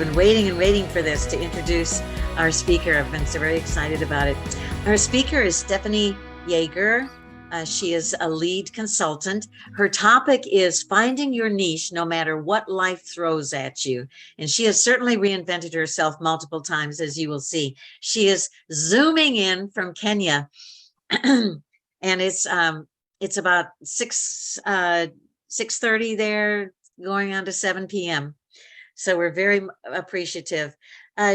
been waiting and waiting for this to introduce our speaker. I've been so very excited about it. Our speaker is Stephanie Jaeger. She is a lead consultant. Her topic is finding your niche no matter what life throws at you. And she has certainly reinvented herself multiple times, as you will see. She is zooming in from Kenya. And it's about 6:30 there, going on to 7 p.m. So we're very appreciative.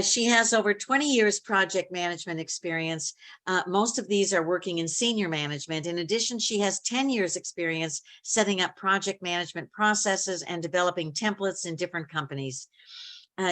She has over 20 years project management experience. Most of these are working in senior management. In addition, she has 10 years experience setting up project management processes and developing templates in different companies.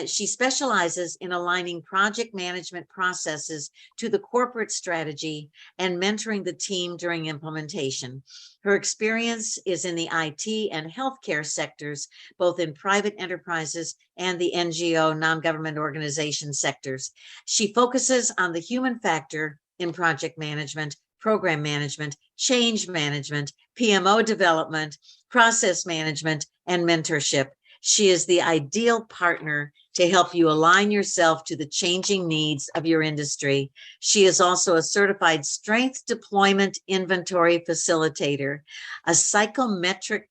She specializes in aligning project management processes to the corporate strategy and mentoring the team during implementation. Her experience is in the IT and healthcare sectors, both in private enterprises and the NGO, non-government organization sectors. She focuses on the human factor in project management, program management, change management, PMO development, process management, and mentorship. She is the ideal partner to help you align yourself to the changing needs of your industry. She is also a certified strength deployment inventory facilitator, a psychometric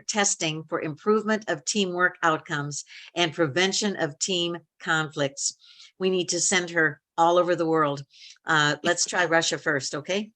testing for improvement of teamwork outcomes and prevention of team conflicts. We need to send her all over the world. Let's try Russia first, okay?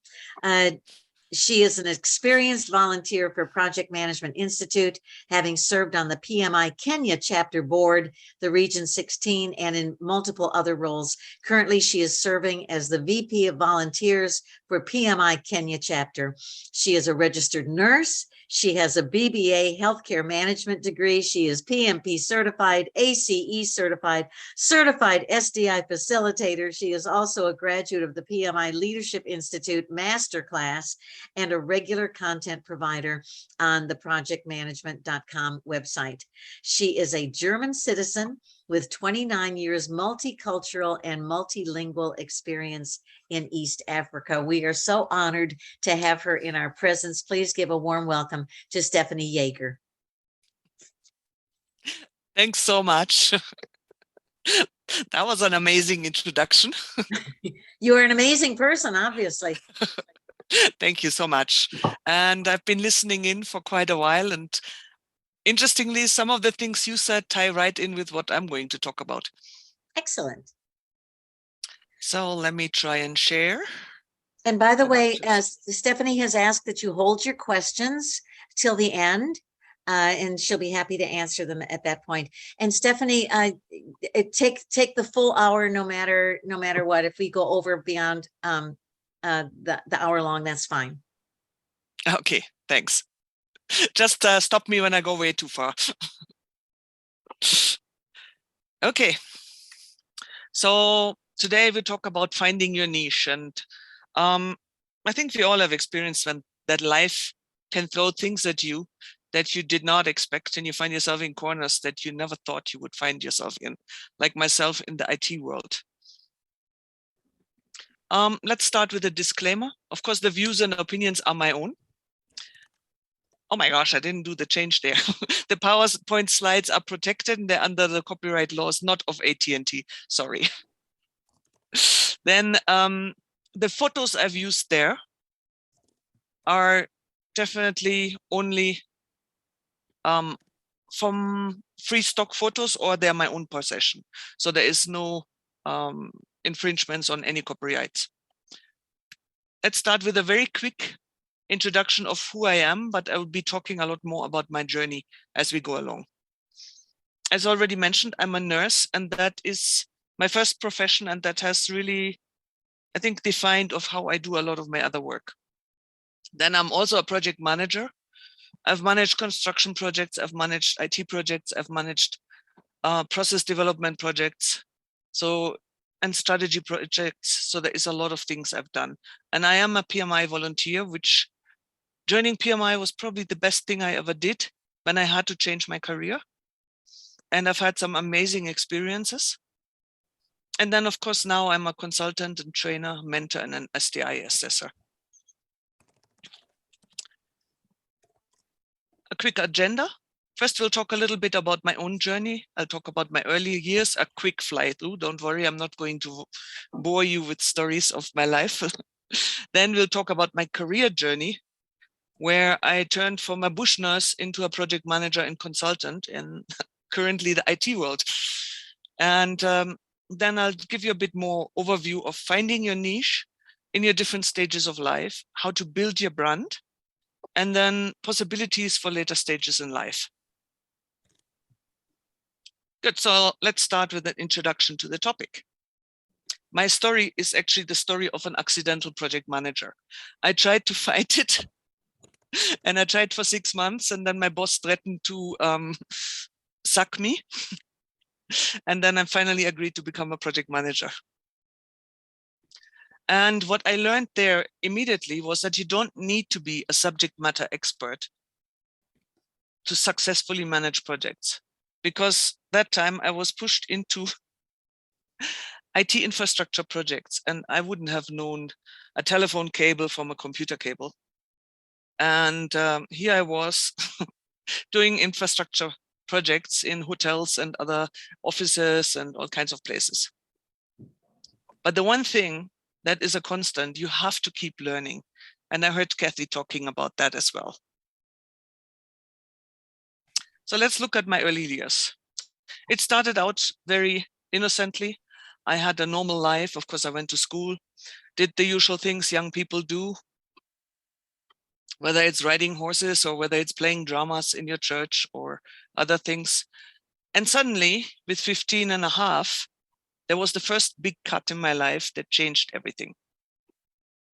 She is an experienced volunteer for Project Management Institute, having served on the PMI Kenya chapter board, the Region 16, and in multiple other roles. Currently, she is serving as the VP of Volunteers for PMI Kenya chapter. She is a registered nurse. She has a BBA healthcare management degree. She is PMP certified, ACE certified, certified SDI facilitator. She is also a graduate of the PMI Leadership Institute masterclass and a regular content provider on the projectmanagement.com website. She is a German citizen with 29 years multicultural and multilingual experience in East Africa. We are so honored to have her in our presence. Please give a warm welcome to Stephanie Jaeger. Thanks so much. That was an amazing introduction. You are an amazing person, obviously. Thank you so much. And I've been listening in for quite a while. And interestingly, some of the things you said tie right in with what I'm going to talk about. Excellent. So let me try and share. And by the way, Stephanie has asked that you hold your questions till the end, and she'll be happy to answer them at that point. And Stephanie, take the full hour, no matter what. If we go over beyond the hour long, that's fine. Okay, thanks. Just stop me when I go way too far. Okay, so today we talk about finding your niche, and I think we all have experienced that life can throw things at you that you did not expect, and you find yourself in corners that you never thought you would find yourself in, like myself in the IT world. Let's start with a disclaimer. Of course, the views and opinions are my own. Oh my gosh, I didn't do the change there. The PowerPoint slides are protected and they're under the copyright laws, not of AT&T, sorry. Then the photos I've used there are definitely only from free stock photos, or they're my own possession. So there is no infringements on any copyrights. Let's start with a very quick introduction of who I am, but I will be talking a lot more about my journey as we go along. As already mentioned, I'm a nurse, and that is my first profession, and that has really, I think, defined of how I do a lot of my other work. Then I'm also a project manager. I've managed construction projects, I've managed IT projects, I've managed process development projects, and strategy projects. So there is a lot of things I've done. And I am a PMI volunteer, which joining PMI was probably the best thing I ever did when I had to change my career. And I've had some amazing experiences. And then, of course, now I'm a consultant and trainer, mentor, and an SDI assessor. A quick agenda. First, we'll talk a little bit about my own journey. I'll talk about my early years, a quick fly through. Don't worry, I'm not going to bore you with stories of my life. Then we'll talk about my career journey, where I turned from a bush nurse into a project manager and consultant in currently the IT world. And then I'll give you a bit more overview of finding your niche in your different stages of life, how to build your brand, and then possibilities for later stages in life. Good, so let's start with an introduction to the topic. My story is actually the story of an accidental project manager. I tried to fight it and I tried for 6 months, and then my boss threatened to sack me. And then I finally agreed to become a project manager. And what I learned there immediately was that you don't need to be a subject matter expert to successfully manage projects, because that time I was pushed into IT infrastructure projects, and I wouldn't have known a telephone cable from a computer cable. And here I was doing infrastructure projects in hotels and other offices and all kinds of places. But the one thing that is a constant, you have to keep learning. And I heard Kathy talking about that as well. So let's look at my early years. It started out very innocently. I had a normal life. Of course, I went to school, did the usual things young people do, whether it's riding horses or whether it's playing dramas in your church or other things. And suddenly, with 15 and a half, there was the first big cut in my life that changed everything.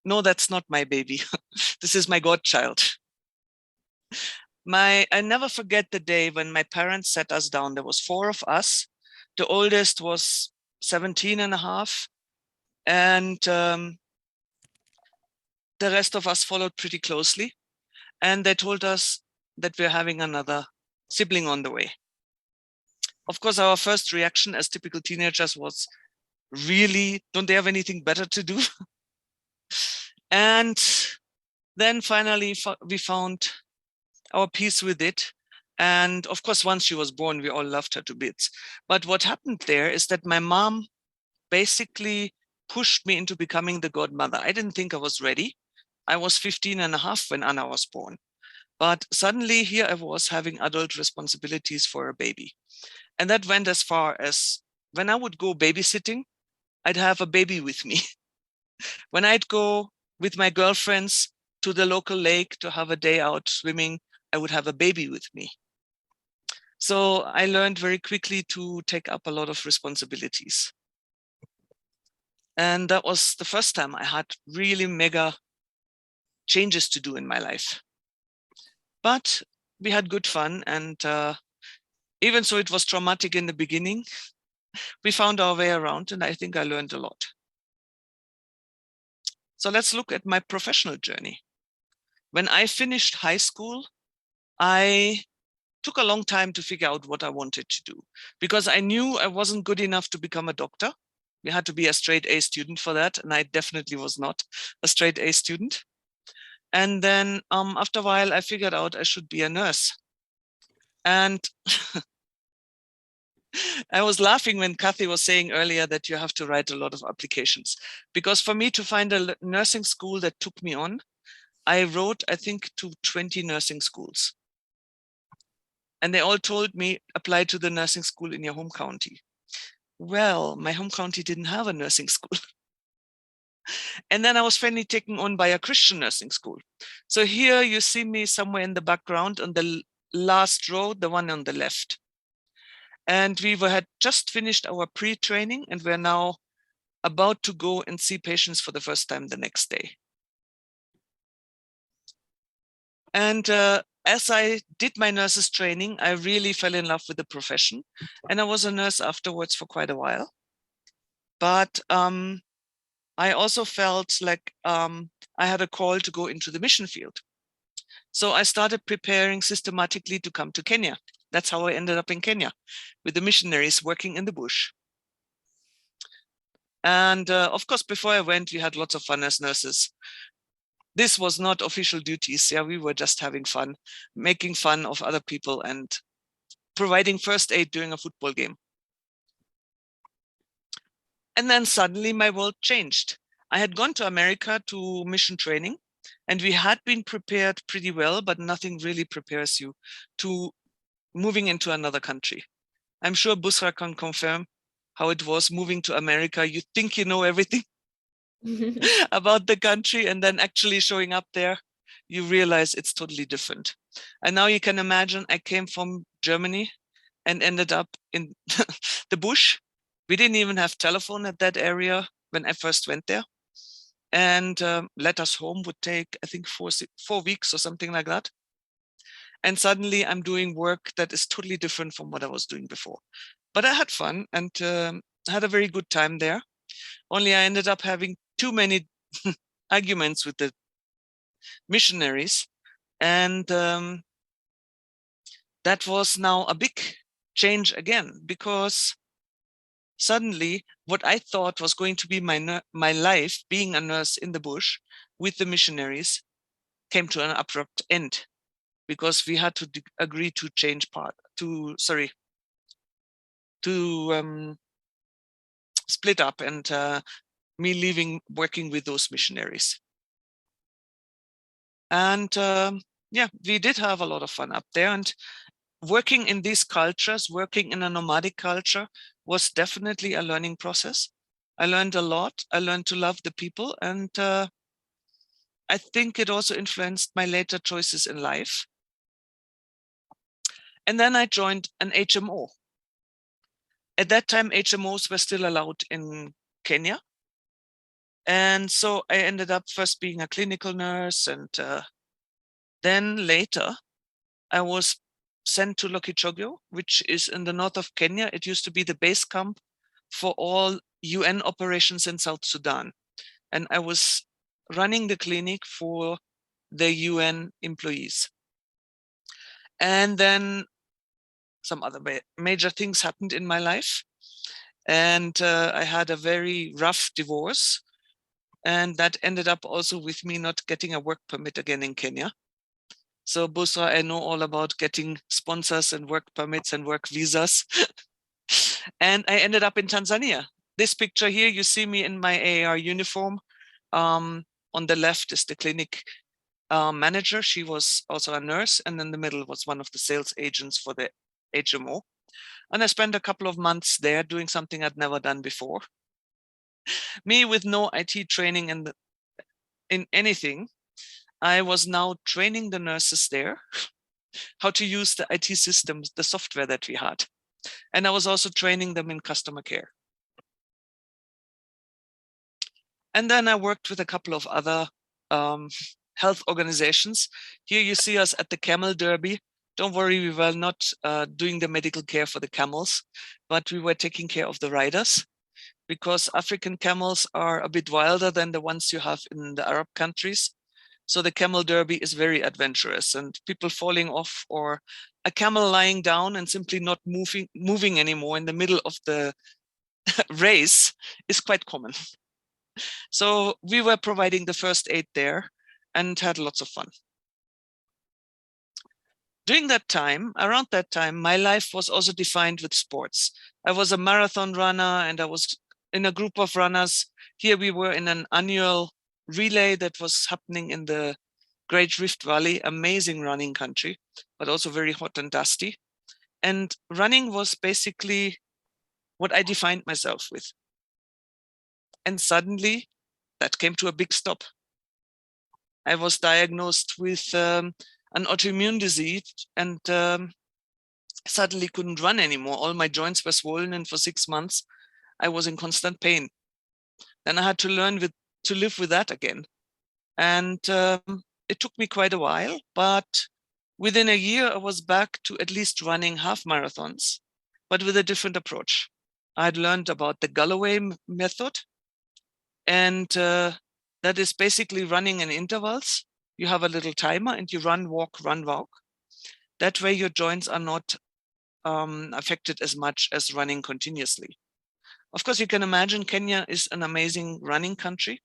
No, that's not my baby. This is my godchild. I never forget the day when my parents sat us down. There was 4 of us. The oldest was 17 and a half. And the rest of us followed pretty closely. And they told us that we're having another sibling on the way. Of course, our first reaction as typical teenagers was, really, don't they have anything better to do? And then finally we found our peace with it. And of course, once she was born, we all loved her to bits. But what happened there is that my mom basically pushed me into becoming the godmother. I didn't think I was ready. I was 15 and a half when Anna was born. But suddenly here I was having adult responsibilities for a baby. And that went as far as when I would go babysitting, I'd have a baby with me. When I'd go with my girlfriends to the local lake to have a day out swimming, I would have a baby with me. So I learned very quickly to take up a lot of responsibilities. And that was the first time I had really mega changes to do in my life. But we had good fun. And even so it was traumatic in the beginning, we found our way around, and I think I learned a lot. So let's look at my professional journey. When I finished high school, I took a long time to figure out what I wanted to do, because I knew I wasn't good enough to become a doctor. You had to be a straight A student for that, and I definitely was not a straight A student. And then after a while, I figured out I should be a nurse. And I was laughing when Kathy was saying earlier that you have to write a lot of applications, because for me to find a nursing school that took me on, I wrote, I think, to 20 nursing schools. And they all told me, apply to the nursing school in your home county. Well, my home county didn't have a nursing school. And then I was finally taken on by a Christian nursing school. So here you see me somewhere in the background on the last row, the one on the left. And we had just finished our pre-training, and we're now about to go and see patients for the first time the next day. And as I did my nurse's training, I really fell in love with the profession. And I was a nurse afterwards for quite a while. But I also felt like I had a call to go into the mission field. So I started preparing systematically to come to Kenya. That's how I ended up in Kenya, with the missionaries working in the bush. And of course, before I went, we had lots of fun as nurses. This was not official duties. Yeah, we were just having fun, making fun of other people and providing first aid during a football game. And then suddenly my world changed. I had gone to America to mission training, and we had been prepared pretty well, but nothing really prepares you to moving into another country. I'm sure Busra can confirm how it was moving to America. You think you know everything about the country, and then actually showing up there, you realize it's totally different. And now you can imagine I came from Germany and ended up in the bush. We didn't even have telephone at that area when I first went there. And letters home would take, I think, 4 weeks or something like that. And suddenly I'm doing work that is totally different from what I was doing before. But I had fun and had a very good time there. Only I ended up having too many arguments with the missionaries. And that was now a big change again, because suddenly what I thought was going to be my life, being a nurse in the bush with the missionaries, came to an abrupt end, because we had to agree to change to split up, and me leaving working with those missionaries. And yeah, we did have a lot of fun up there. And working in these cultures, working in a nomadic culture, was definitely a learning process. I learned a lot. I learned to love the people. And I think it also influenced my later choices in life. And then I joined an HMO. At that time, HMOs were still allowed in Kenya. And so I ended up first being a clinical nurse, and then later I was sent to Lokichogyo, which is in the north of Kenya. It used to be the base camp for all UN operations in South Sudan. And I was running the clinic for the UN employees. And then some other major things happened in my life. And I had a very rough divorce. And that ended up also with me not getting a work permit again in Kenya. So Busra, I know all about getting sponsors and work permits and work visas. And I ended up in Tanzania. This picture here, you see me in my AAR uniform. On the left is the clinic manager. She was also a nurse. And in the middle was one of the sales agents for the HMO. And I spent a couple of months there doing something I'd never done before. Me with no IT training in anything, I was now training the nurses there how to use the IT systems, the software that we had. And I was also training them in customer care. And then I worked with a couple of other health organizations. Here you see us at the Camel Derby. Don't worry, we were not doing the medical care for the camels, but we were taking care of the riders, because African camels are a bit wilder than the ones you have in the Arab countries. So the Camel Derby is very adventurous, and people falling off, or a camel lying down and simply not moving anymore in the middle of the race is quite common. So we were providing the first aid there and had lots of fun. During that time, around that time, my life was also defined with sports. I was a marathon runner, and I was in a group of runners. Here we were in an annual relay that was happening in the Great Rift Valley, amazing running country, but also very hot and dusty. And running was basically what I defined myself with. And suddenly that came to a big stop. I was diagnosed with an autoimmune disease, and suddenly couldn't run anymore. All my joints were swollen, and for 6 months, I was in constant pain. Then I had to learn to live with that again. And it took me quite a while, but within a year, I was back to at least running half marathons, but with a different approach. I'd learned about the Galloway method, and that is basically running in intervals. You have a little timer and you run, walk, run, walk. That way your joints are not affected as much as running continuously. Of course, you can imagine Kenya is an amazing running country.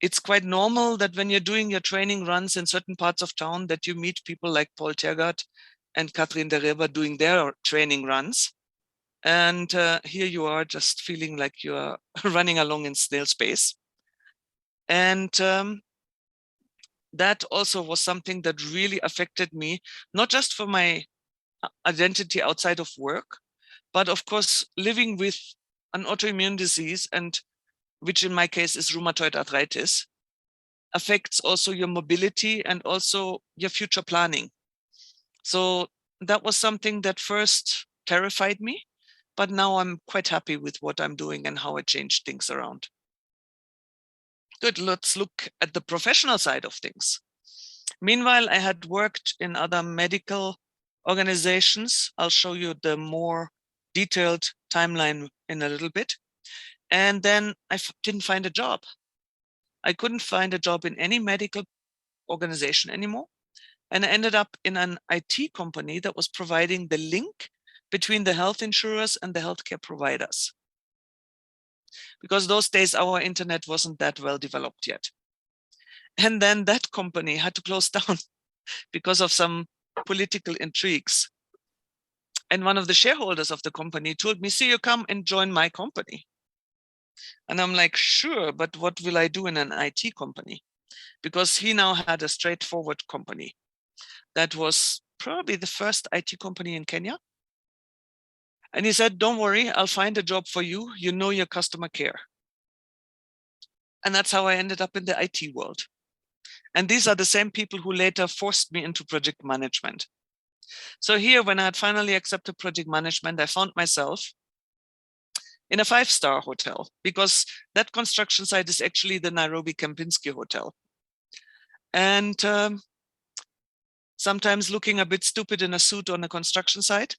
It's quite normal that when you're doing your training runs in certain parts of town that you meet people like Paul Tergat and Katrin de Reber doing their training runs. And here you are just feeling like you're running along in snail space. And that also was something that really affected me, not just for my identity outside of work, but of course, living with an autoimmune disease, and which in my case is rheumatoid arthritis, affects also your mobility and also your future planning. So that was something that first terrified me, but now I'm quite happy with what I'm doing and how I changed things around. Good, let's look at the professional side of things. Meanwhile, I had worked in other medical organizations. I'll show you the more detailed timeline in a little bit. And then I didn't find a job. I couldn't find a job in any medical organization anymore. And I ended up in an IT company that was providing the link between the health insurers and the healthcare providers. Because those days, our internet wasn't that well developed yet. And then that company had to close down because of some political intrigues. And one of the shareholders of the company told me, see, you come and join my company. And I'm like, sure, but what will I do in an IT company? Because he now had a straightforward company. That was probably the first IT company in Kenya. And he said, don't worry, I'll find a job for you. You know your customer care. And that's how I ended up in the IT world. And these are the same people who later forced me into project management. So here, when I had finally accepted project management, I found myself in a 5-star hotel, because that construction site is actually the Nairobi Kempinski Hotel. And sometimes looking a bit stupid in a suit on a construction site,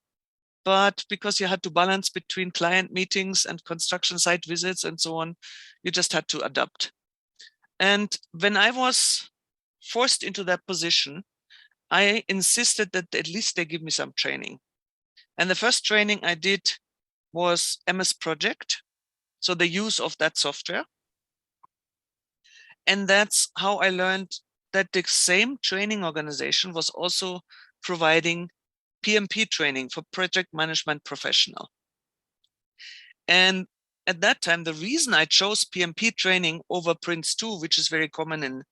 but because you had to balance between client meetings and construction site visits and so on, you just had to adapt. And when I was forced into that position, I insisted that at least they give me some training. And the first training I did was MS Project, so the use of that software. And that's how I learned that the same training organization was also providing PMP training for project management professional. And at that time, the reason I chose PMP training over Prince 2, which is very common in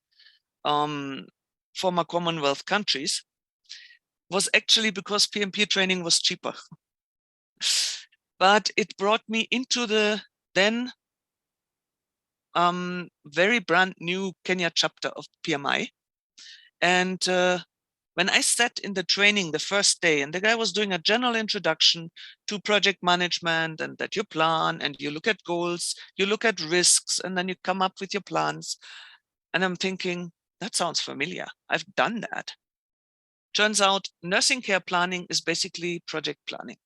former Commonwealth countries, was actually because PMP training was cheaper. But it brought me into the then very brand new Kenya chapter of PMI. And when I sat in the training the first day, and the guy was doing a general introduction to project management, and that you plan and you look at goals, you look at risks, and then you come up with your plans. And I'm thinking, that sounds familiar. I've done that. Turns out nursing care planning is basically project planning.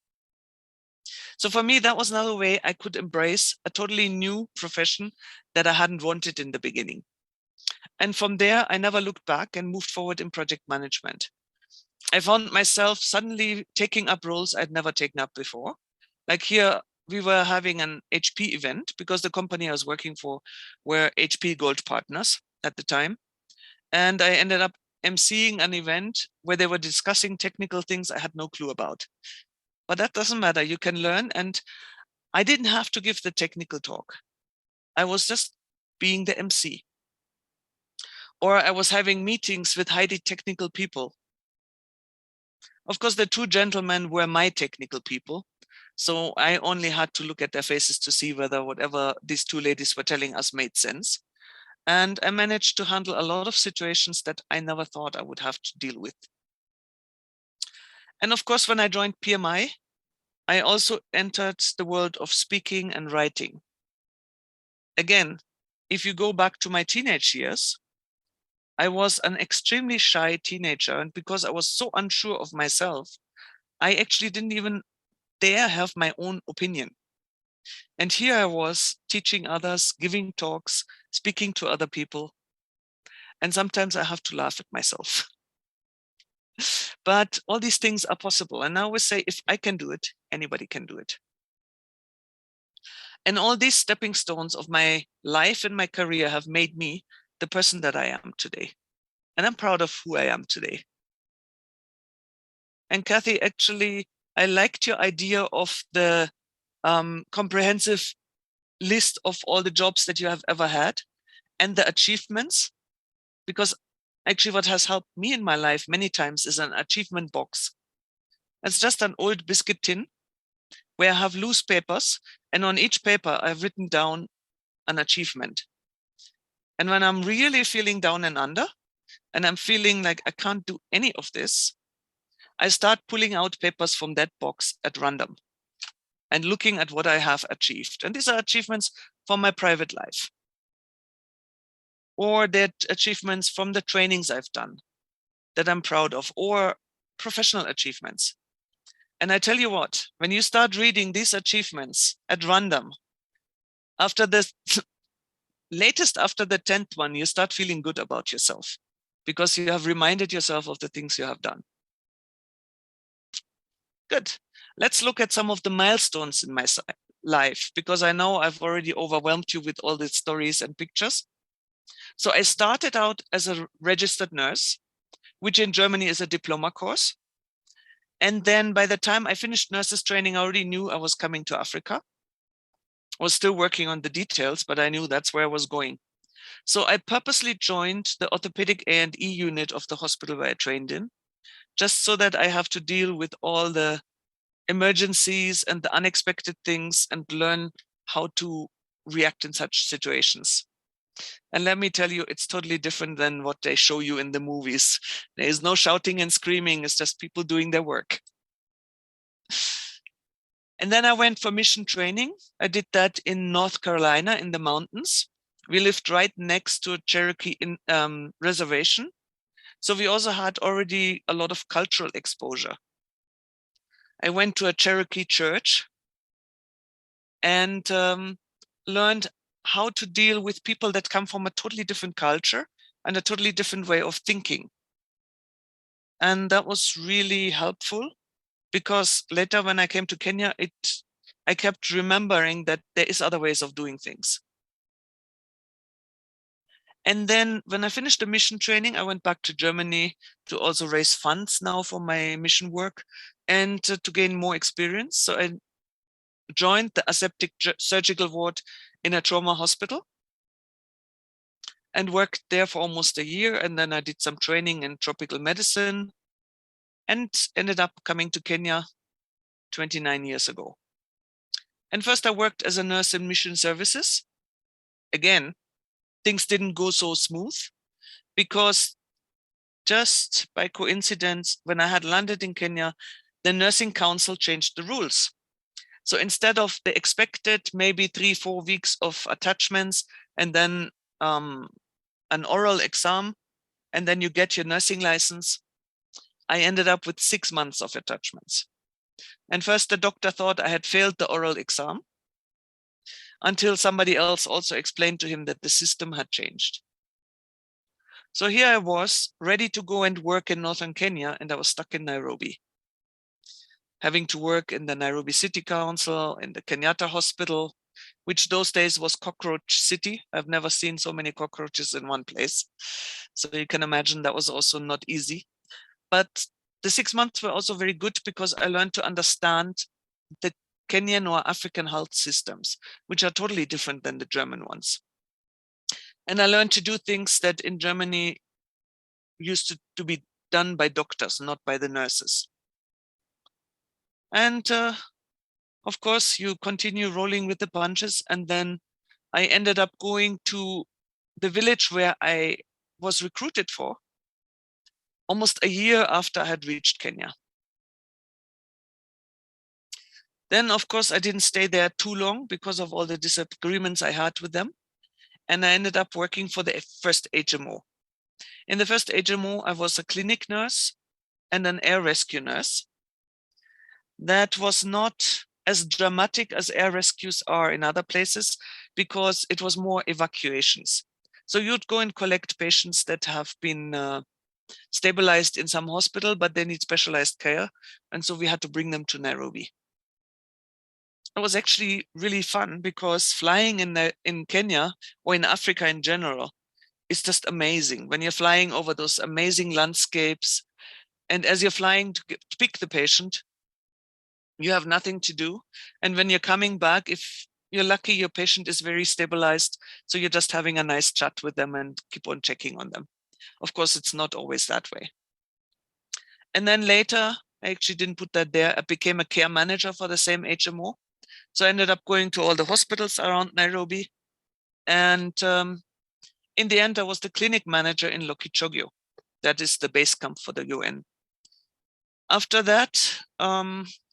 So for me, that was another way I could embrace a totally new profession that I hadn't wanted in the beginning. And from there, I never looked back and moved forward in project management. I found myself suddenly taking up roles I'd never taken up before. Like here, we were having an HP event because the company I was working for were HP Gold partners at the time. And I ended up emceeing an event where they were discussing technical things I had no clue about. But that doesn't matter. You can learn. And I didn't have to give the technical talk. I was just being the MC. Or I was having meetings with highly technical people. Of course, the two gentlemen were my technical people. So I only had to look at their faces to see whether whatever these two ladies were telling us made sense. And I managed to handle a lot of situations that I never thought I would have to deal with. And of course, when I joined PMI, I also entered the world of speaking and writing. Again, if you go back to my teenage years, I was an extremely shy teenager. And because I was so unsure of myself, I actually didn't even dare have my own opinion. And here I was teaching others, giving talks, speaking to other people. And sometimes I have to laugh at myself. But all these things are possible. And I always say, if I can do it, anybody can do it. And all these stepping stones of my life and my career have made me the person that I am today. And I'm proud of who I am today. And Kathy, actually, I liked your idea of the comprehensive list of all the jobs that you have ever had and the achievements, because actually what has helped me in my life many times is an achievement box. It's just an old biscuit tin where I have loose papers, and on each paper I've written down an achievement. And when I'm really feeling down and under, and I'm feeling like I can't do any of this, I start pulling out papers from that box at random and looking at what I have achieved. And these are achievements from my private life, or that achievements from the trainings I've done that I'm proud of, or professional achievements. And I tell you what, when you start reading these achievements at random, after the latest after the 10th one, you start feeling good about yourself because you have reminded yourself of the things you have done. Good. Let's look at some of the milestones in my life, because I know I've already overwhelmed you with all the stories and pictures. So I started out as a registered nurse, which in Germany is a diploma course. And then by the time I finished nurses training, I already knew I was coming to Africa. I was still working on the details, but I knew that's where I was going. So I purposely joined the orthopedic A&E unit of the hospital where I trained in, just so that I have to deal with all the emergencies and the unexpected things and learn how to react in such situations. And let me tell you, it's totally different than what they show you in the movies. There is no shouting and screaming. It's just people doing their work. And then I went for mission training. I did that in North Carolina in the mountains. We lived right next to a Cherokee reservation. So we also had already a lot of cultural exposure. I went to a Cherokee church and learned how to deal with people that come from a totally different culture and a totally different way of thinking. And that was really helpful, because later when I came to Kenya, I kept remembering that there is other ways of doing things. And then when I finished the mission training, I went back to Germany to also raise funds now for my mission work and to gain more experience. So I joined the aseptic surgical ward in a trauma hospital and worked there for almost a year. And then I did some training in tropical medicine and ended up coming to Kenya 29 years ago. And first I worked as a nurse in mission services. Again, things didn't go so smooth, because just by coincidence, when I had landed in Kenya, the nursing council changed the rules. So instead of the expected maybe 3-4 weeks of attachments and then an oral exam, and then you get your nursing license, I ended up with 6 months of attachments. And first the doctor thought I had failed the oral exam, until somebody else also explained to him that the system had changed. So here I was, ready to go and work in northern Kenya, and I was stuck in Nairobi, having to work in the Nairobi City Council, in the Kenyatta Hospital, which those days was cockroach city. I've never seen so many cockroaches in one place. So you can imagine that was also not easy. But the 6 months were also very good, because I learned to understand the Kenyan or African health systems, which are totally different than the German ones. And I learned to do things that in Germany used to be done by doctors, not by the nurses. And of course, you continue rolling with the punches. And then I ended up going to the village where I was recruited for almost a year after I had reached Kenya. Then, of course, I didn't stay there too long because of all the disagreements I had with them. And I ended up working for the first HMO. In the first HMO, I was a clinic nurse and an air rescue nurse. That was not as dramatic as air rescues are in other places, because it was more evacuations. So you'd go and collect patients that have been stabilized in some hospital, but they need specialized care. And so we had to bring them to Nairobi. It was actually really fun, because flying in Kenya or in Africa in general is just amazing. When you're flying over those amazing landscapes, And as you're flying to pick the patient, you have nothing to do. And when you're coming back, if you're lucky, your patient is very stabilized. So you're just having a nice chat with them and keep on checking on them. Of course, it's not always that way. And then later, I actually didn't put that there. I became a care manager for the same HMO. So I ended up going to all the hospitals around Nairobi. And in the end, I was the clinic manager in Lokichogyo. That is the base camp for the UN. After that,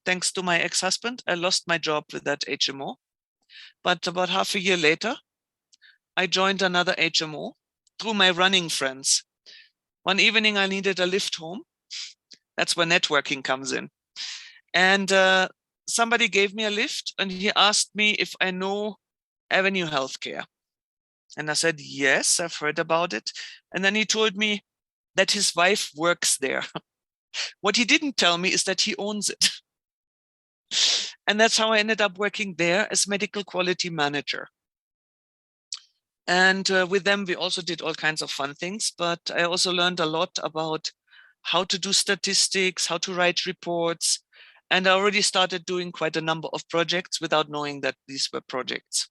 thanks to my ex-husband, I lost my job with that HMO. But about half a year later, I joined another HMO through my running friends. One evening, I needed a lift home. That's where networking comes in. And somebody gave me a lift and he asked me if I know Avenue Healthcare. And I said, yes, I've heard about it. And then he told me that his wife works there. What he didn't tell me is that he owns it. And that's how I ended up working there as medical quality manager. And with them, we also did all kinds of fun things, but I also learned a lot about how to do statistics, how to write reports. And I already started doing quite a number of projects without knowing that these were projects.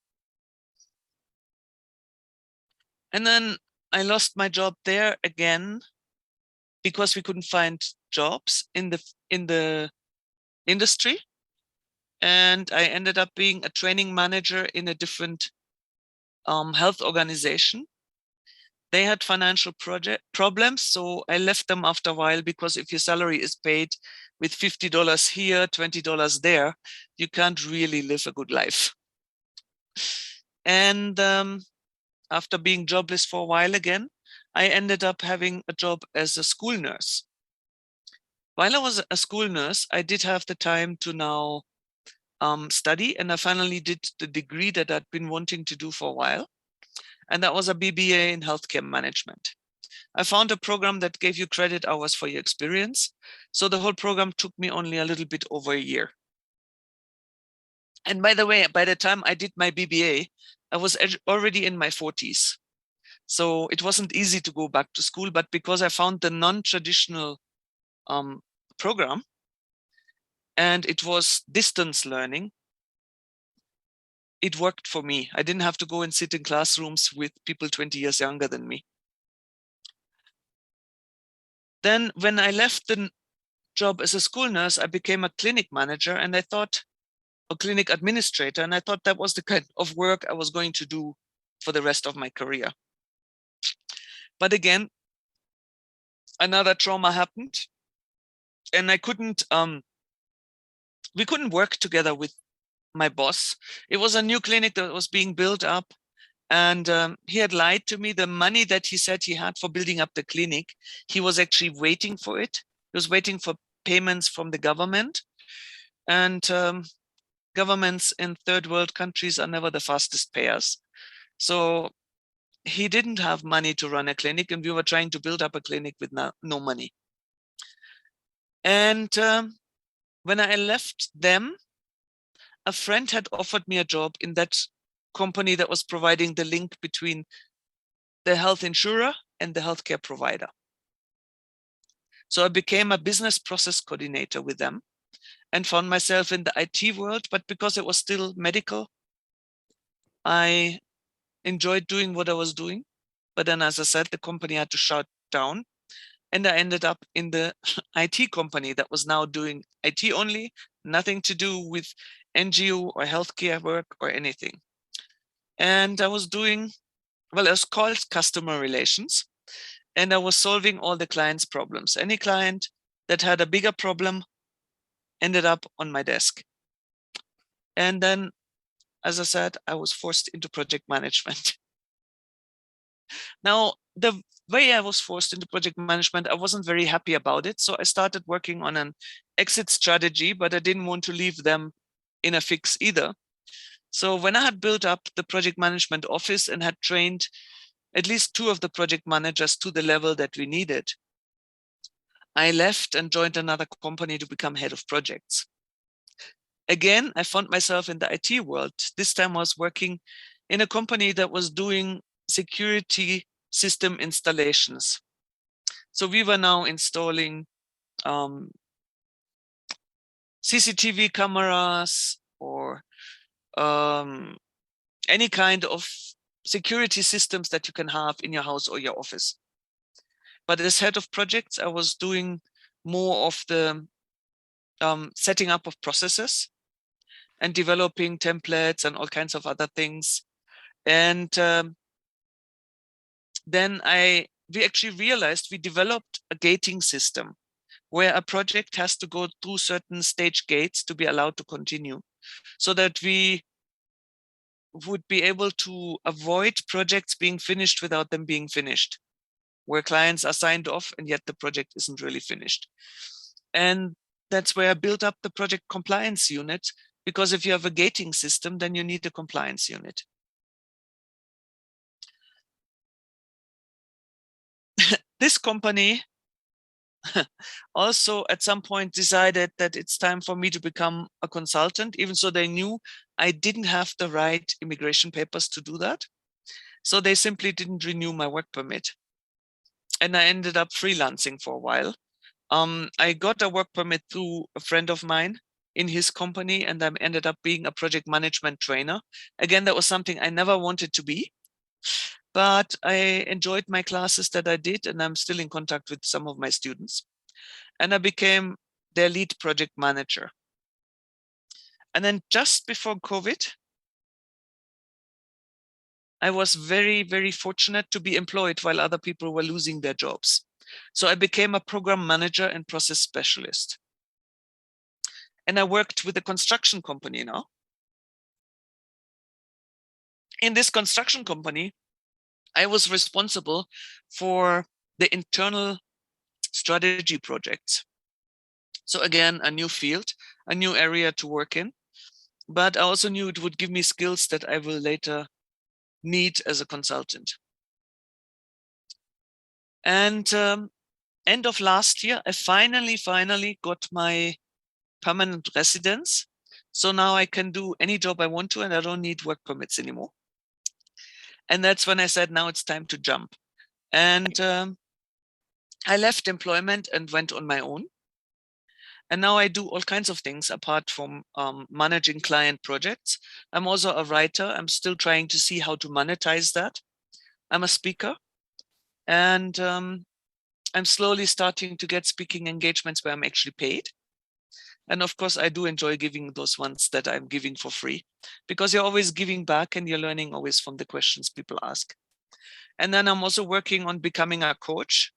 And then I lost my job there again because we couldn't find jobs in the industry. And I ended up being a training manager in a different health organization. They had financial problems, so I left them after a while, because if your salary is paid with $50 here, $20 there, you can't really live a good life. And after being jobless for a while again, I ended up having a job as a school nurse. While I was a school nurse, I did have the time to now study, and I finally did the degree that I'd been wanting to do for a while. And that was a BBA in healthcare management. I found a program that gave you credit hours for your experience. So the whole program took me only a little bit over a year. And by the way, by the time I did my BBA, I was already in my 40s. So it wasn't easy to go back to school, but because I found the non-traditional program and it was distance learning, it worked for me. I didn't have to go and sit in classrooms with people 20 years younger than me. Then when I left the job as a school nurse, I became a clinic manager, and I thought, a clinic administrator, and I thought that was the kind of work I was going to do for the rest of my career. But again, another trauma happened, and I couldn't, we couldn't work together with my boss. It was a new clinic that was being built up, and he had lied to me. The money that he said he had for building up the clinic, he was actually waiting for it. He was waiting for payments from the government. And governments in third world countries are never the fastest payers. So he didn't have money to run a clinic, and we were trying to build up a clinic with no money. And when I left them, a friend had offered me a job in that company that was providing the link between the health insurer and the healthcare provider. So I became a business process coordinator with them and found myself in the IT world. But because it was still medical, I enjoyed doing what I was doing. But then, as I said, the company had to shut down. And I ended up in the IT company that was now doing IT only, nothing to do with NGO or healthcare work or anything. And I was doing, well, it was called customer relations. And I was solving all the clients' problems. Any client that had a bigger problem ended up on my desk. And then, as I said, I was forced into project management. Now, the way I was forced into project management, I wasn't very happy about it. So I started working on an exit strategy, but I didn't want to leave them in a fix either. So when I had built up the project management office and had trained at least 2 of the project managers to the level that we needed, I left and joined another company to become head of projects. Again, I found myself in the IT world. This time I was working in a company that was doing security system installations. So we were now installing CCTV cameras or any kind of security systems that you can have in your house or your office. But as head of projects, I was doing more of the setting up of processes and developing templates and all kinds of other things. And then we actually realized we developed a gating system where a project has to go through certain stage gates to be allowed to continue, so that we would be able to avoid projects being finished without them being finished, where clients are signed off and yet the project isn't really finished. And that's where I built up the project compliance unit, because if you have a gating system, then you need a compliance unit. This company also at some point decided that it's time for me to become a consultant, even so they knew I didn't have the right immigration papers to do that. So they simply didn't renew my work permit. And I ended up freelancing for a while. I got a work permit through a friend of mine in his company, and I ended up being a project management trainer. Again, that was something I never wanted to be, but I enjoyed my classes that I did, and I'm still in contact with some of my students. And I became their lead project manager. And then just before COVID, I was very, very fortunate to be employed while other people were losing their jobs. So I became a program manager and process specialist. And I worked with a construction company now. In this construction company, I was responsible for the internal strategy projects. So again, a new field, a new area to work in, but I also knew it would give me skills that I will later need as a consultant. And end of last year, I finally got my permanent residence. So now I can do any job I want to, and I don't need work permits anymore. And that's when I said, now it's time to jump. And I left employment and went on my own. And now I do all kinds of things apart from managing client projects. I'm also a writer. I'm still trying to see how to monetize that. I'm a speaker, and I'm slowly starting to get speaking engagements where I'm actually paid. And of course, I do enjoy giving those ones that I'm giving for free, because you're always giving back and you're learning always from the questions people ask. And then I'm also working on becoming a coach.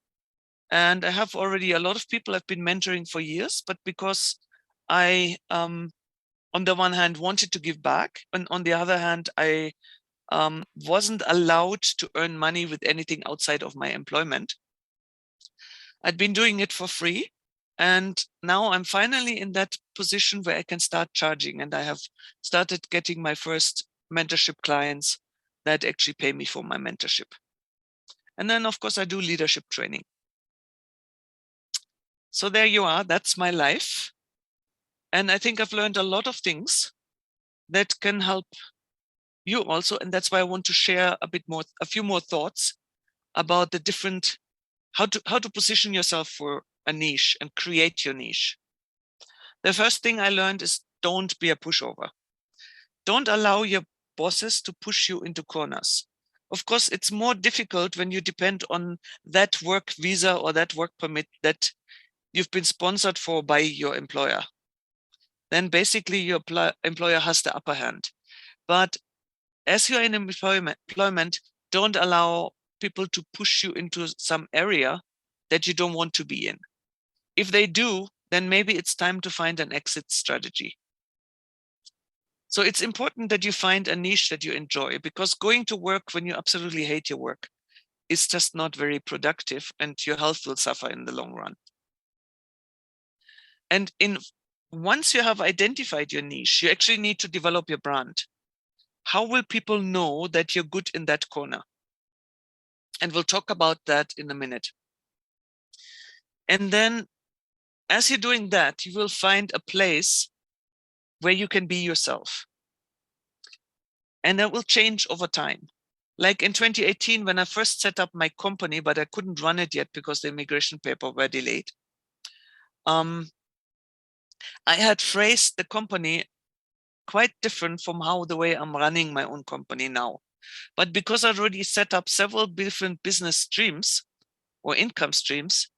And I have already a lot of people I've been mentoring for years, but because I, on the one hand, wanted to give back, and on the other hand, I wasn't allowed to earn money with anything outside of my employment. I'd been doing it for free. And now I'm finally in that position where I can start charging. And I have started getting my first mentorship clients that actually pay me for my mentorship. And then, of course, I do leadership training. So there you are. That's my life. And I think I've learned a lot of things that can help you also. And that's why I want to share a few more thoughts about the different, how to position yourself for a niche and create your niche. The first thing I learned is, don't be a pushover. Don't allow your bosses to push you into corners. Of course, it's more difficult when you depend on that work visa or that work permit that you've been sponsored for by your employer. Then basically your employer has the upper hand. But as you're in employment, don't allow people to push you into some area that you don't want to be in. If they do, then maybe it's time to find an exit strategy. So it's important that you find a niche that you enjoy, because going to work when you absolutely hate your work is just not very productive, and your health will suffer in the long run. And once you have identified your niche, you actually need to develop your brand. How will people know that you're good in that corner? And we'll talk about that in a minute. And then as you're doing that, you will find a place where you can be yourself. And that will change over time. Like in 2018, when I first set up my company, but I couldn't run it yet because the immigration paper were delayed. I had phrased the company quite different from how the way I'm running my own company now. But because I already set up several different business streams or income streams,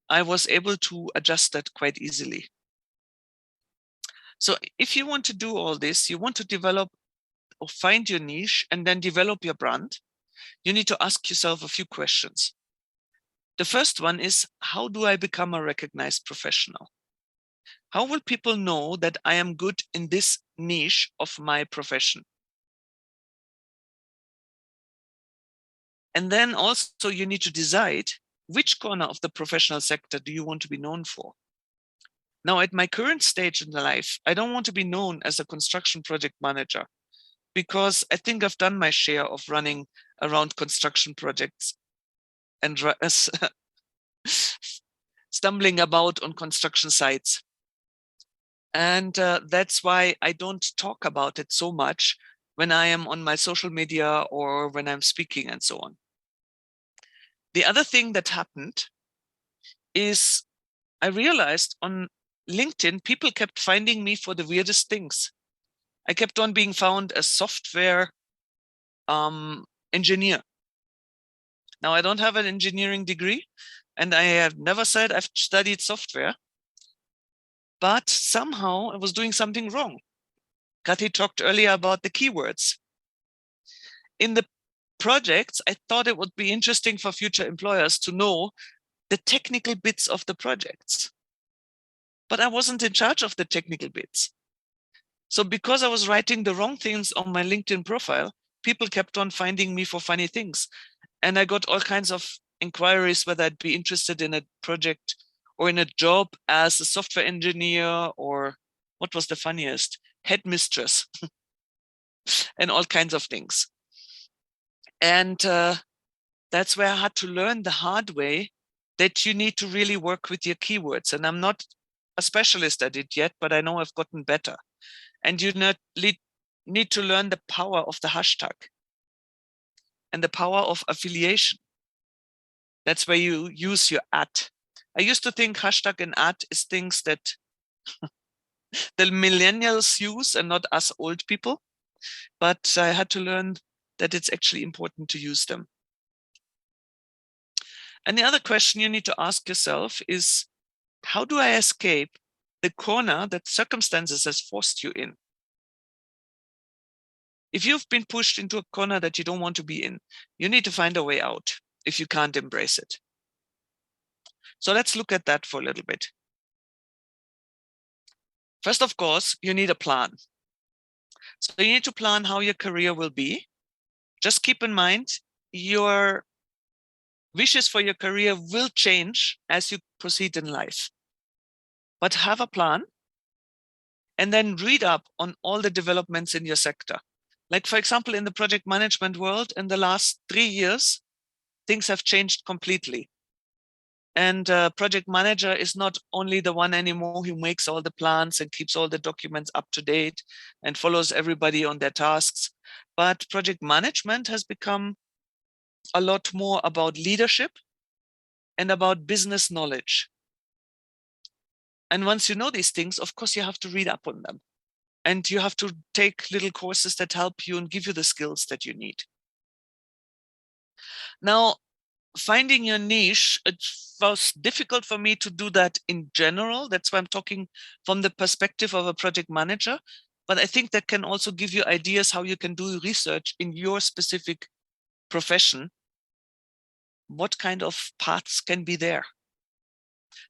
I was able to adjust that quite easily. So if you want to do all this, you want to develop or find your niche and then develop your brand, you need to ask yourself a few questions. The first one is, how do I become a recognized professional? How will people know that I am good in this niche of my profession? And then also you need to decide which corner of the professional sector do you want to be known for? Now, at my current stage in life, I don't want to be known as a construction project manager because I think I've done my share of running around construction projects and stumbling about on construction sites. And that's why I don't talk about it so much when I am on my social media or when I'm speaking and so on. The other thing that happened is I realized on LinkedIn, people kept finding me for the weirdest things. I kept on being found as software engineer. Now, I don't have an engineering degree, and I have never said I've studied software, but somehow I was doing something wrong. Kathy talked earlier about the keywords. In the projects, I thought it would be interesting for future employers to know the technical bits of the projects. But I wasn't in charge of the technical bits. So because I was writing the wrong things on my LinkedIn profile, people kept on finding me for funny things. And I got all kinds of inquiries whether I'd be interested in a project or in a job as a software engineer, or what was the funniest, headmistress, and all kinds of things. And that's where I had to learn the hard way that you need to really work with your keywords. And I'm not a specialist at it yet, but I know I've gotten better. And you need to learn the power of the hashtag and the power of affiliation. That's where you use your @ I used to think hashtag and @ is things that the millennials use and not us old people. But I had to learn that it's actually important to use them. And the other question you need to ask yourself is, how do I escape the corner that circumstances has forced you in? If you've been pushed into a corner that you don't want to be in, you need to find a way out if you can't embrace it. So let's look at that for a little bit. First, of course, you need a plan. So you need to plan how your career will be. Just keep in mind, your wishes for your career will change as you proceed in life. But have a plan and then read up on all the developments in your sector. Like, for example, in the project management world, in the last 3 years, things have changed completely. And project manager is not only the one anymore who makes all the plans and keeps all the documents up to date and follows everybody on their tasks, but project management has become a lot more about leadership and about business knowledge. And once you know these things, of course, you have to read up on them. And you have to take little courses that help you and give you the skills that you need. Now, finding your niche, it was difficult for me to do that in general. That's why I'm talking from the perspective of a project manager. But I think that can also give you ideas how you can do research in your specific profession. What kind of paths can be there?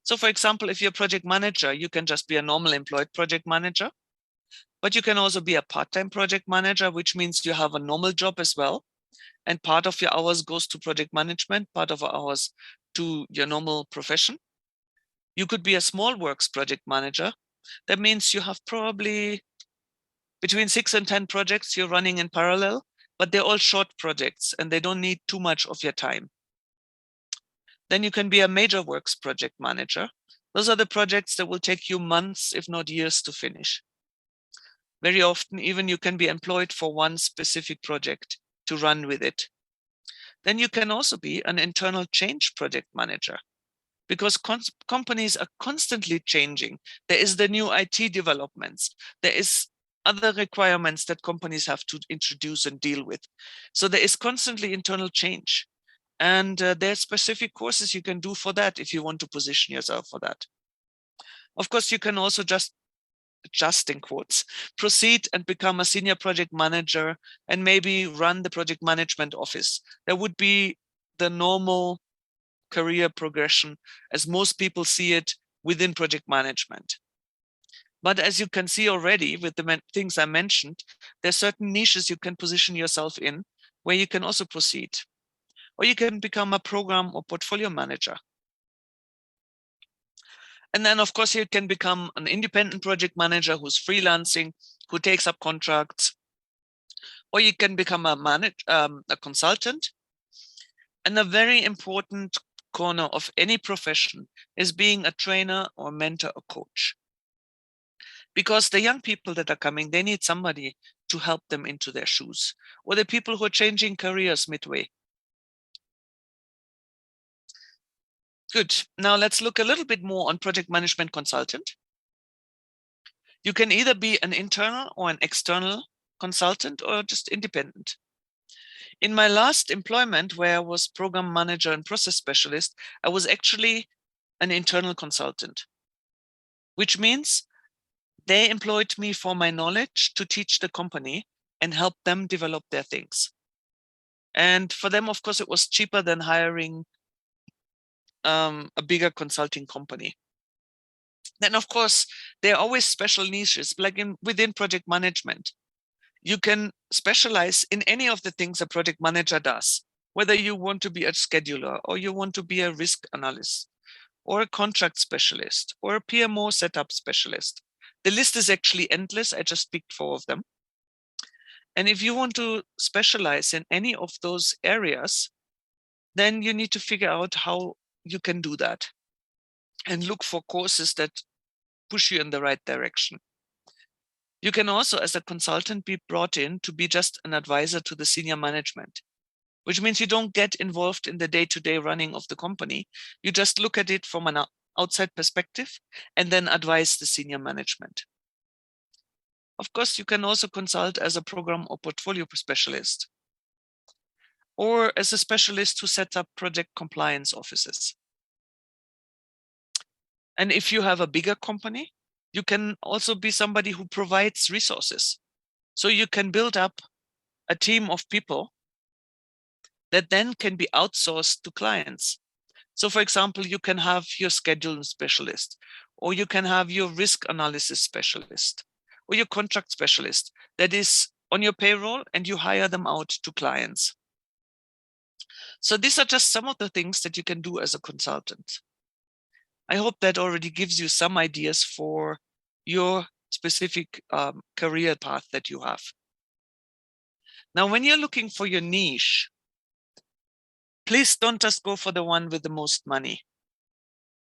So, for example, if you're a project manager, you can just be a normal employed project manager. But you can also be a part-time project manager, which means you have a normal job as well. And part of your hours goes to project management, part of our hours to your normal profession. You could be a small works project manager. That means you have probably between 6 and 10 projects you're running in parallel, but they're all short projects and they don't need too much of your time. Then you can be a major works project manager. Those are the projects that will take you months, if not years, to finish. Very often, even you can be employed for one specific project to run with it. Then you can also be an internal change project manager. because companies are constantly changing. There is the new IT developments. There is other requirements that companies have to introduce and deal with. So there is constantly internal change. And there's specific courses you can do for that if you want to position yourself for that. Of course, you can also just in quotes, proceed and become a senior project manager and maybe run the project management office. That would be the normal career progression as most people see it within project management. But as you can see already with the things I mentioned, there's certain niches you can position yourself in where you can also proceed. Or you can become a program or portfolio manager. And then, of course, you can become an independent project manager who's freelancing, who takes up contracts. Or you can become a consultant. And a very important corner of any profession is being a trainer or mentor or coach. Because the young people that are coming, they need somebody to help them into their shoes, or the people who are changing careers midway. Good. Now let's look a little bit more on project management consultant. You can either be an internal or an external consultant or just independent. In my last employment, where I was program manager and process specialist, I was actually an internal consultant, which means they employed me for my knowledge to teach the company and help them develop their things. And for them, of course, it was cheaper than hiring a bigger consulting company. Then, of course, there are always special niches, like within project management. You can specialize in any of the things a project manager does, whether you want to be a scheduler or you want to be a risk analyst or a contract specialist or a PMO setup specialist. The list is actually endless. I just picked 4 of them. And if you want to specialize in any of those areas, then you need to figure out how you can do that and look for courses that push you in the right direction. You can also, as a consultant, be brought in to be just an advisor to the senior management, which means you don't get involved in the day-to-day running of the company. You just look at it from an outside perspective and then advise the senior management. Of course, you can also consult as a program or portfolio specialist, or as a specialist who sets up project compliance offices. And if you have a bigger company, you can also be somebody who provides resources. So you can build up a team of people that then can be outsourced to clients. So for example, you can have your scheduling specialist, or you can have your risk analysis specialist, or your contract specialist that is on your payroll and you hire them out to clients. So these are just some of the things that you can do as a consultant. I hope that already gives you some ideas for your specific career path that you have. Now, when you're looking for your niche, please don't just go for the one with the most money.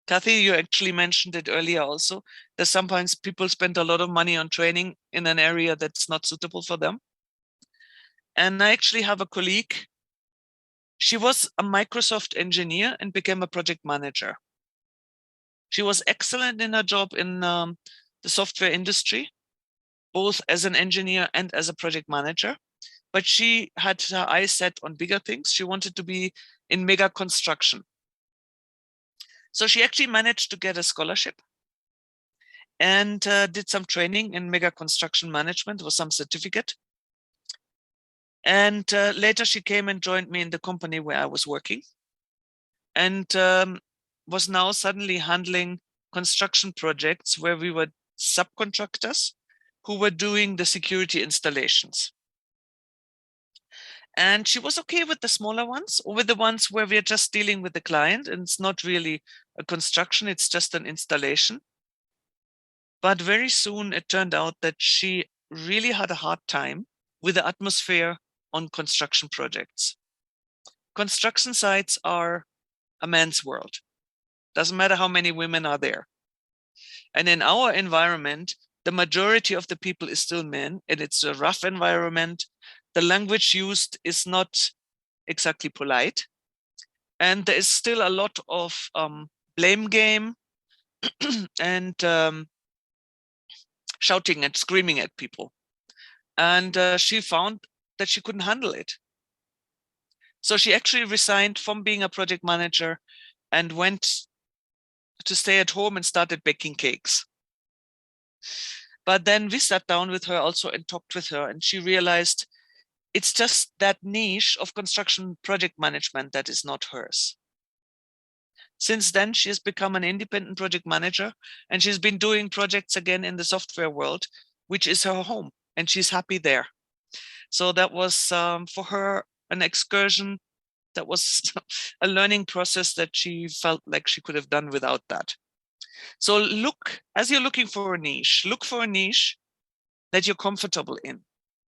Kathy, you actually mentioned it earlier also, that sometimes people spend a lot of money on training in an area that's not suitable for them. And I actually have a colleague. She was a Microsoft engineer and became a project manager. She was excellent in her job in the software industry, both as an engineer and as a project manager. But she had her eyes set on bigger things. She wanted to be in mega construction. So she actually managed to get a scholarship and did some training in mega construction management with some certificate. And later she came and joined me in the company where I was working, and was now suddenly handling construction projects where we were subcontractors who were doing the security installations. And she was okay with the smaller ones, or with the ones where we're just dealing with the client and it's not really a construction, it's just an installation. But very soon it turned out that she really had a hard time with the atmosphere on construction projects. Construction sites are a man's world. Doesn't matter how many women are there. And in our environment, the majority of the people is still men, and it's a rough environment. The language used is not exactly polite. And there is still a lot of blame game, and shouting and screaming at people. And she found that she couldn't handle it. So she actually resigned from being a project manager and went to stay at home and started baking cakes. But then we sat down with her also and talked with her, and she realized it's just that niche of construction project management that is not hers. Since then, she has become an independent project manager, and she's been doing projects again in the software world, which is her home, and she's happy there. So that was for her an excursion. That was a learning process that she felt like she could have done without that. So look, as you're looking for a niche, look for a niche that you're comfortable in,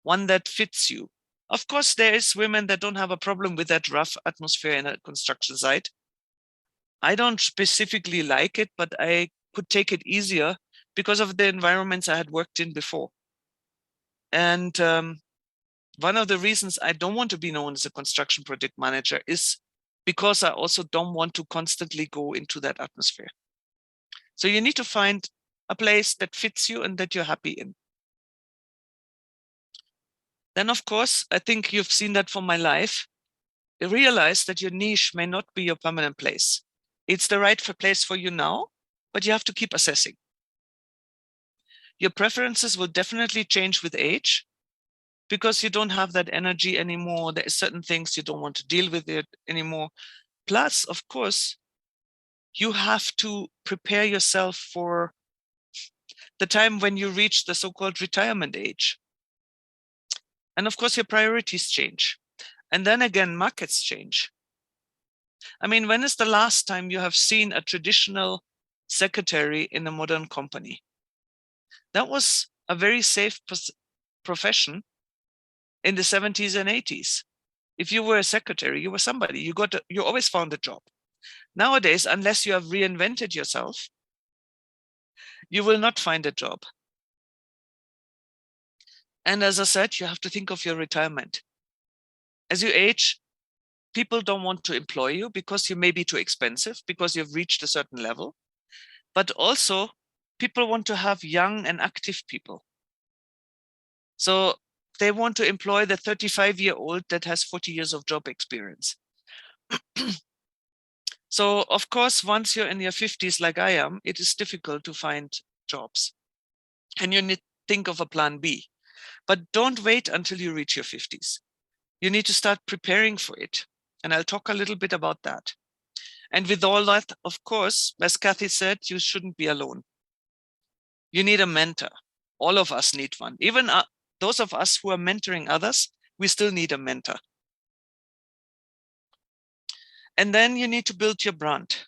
one that fits you. Of course, there is women that don't have a problem with that rough atmosphere in a construction site. I don't specifically like it, but I could take it easier because of the environments I had worked in before. And one of the reasons I don't want to be known as a construction project manager is because I also don't want to constantly go into that atmosphere. So you need to find a place that fits you and that you're happy in. Then, of course, I think you've seen that from my life. You realize that your niche may not be your permanent place. It's the right place for you now, but you have to keep assessing. Your preferences will definitely change with age because you don't have that energy anymore. There are certain things you don't want to deal with it anymore. Plus, of course, you have to prepare yourself for the time when you reach the so-called retirement age. And of course, your priorities change. And then again, markets change. I mean, when is the last time you have seen a traditional secretary in a modern company? That was a very safe profession in the 70s and 80s. If you were a secretary, you were somebody. You always found a job. Nowadays, unless you have reinvented yourself, you will not find a job. And as I said, you have to think of your retirement. As you age, people don't want to employ you because you may be too expensive, because you've reached a certain level. But also, people want to have young and active people. So they want to employ the 35-year-old that has 40 years of job experience. So, of course, once you're in your 50s like I am, it is difficult to find jobs. And you need to think of a plan B. But don't wait until you reach your 50s. You need to start preparing for it. And I'll talk a little bit about that. And with all that, of course, as Kathy said, you shouldn't be alone. You need a mentor. All of us need one. Even those of us who are mentoring others, we still need a mentor. And then you need to build your brand.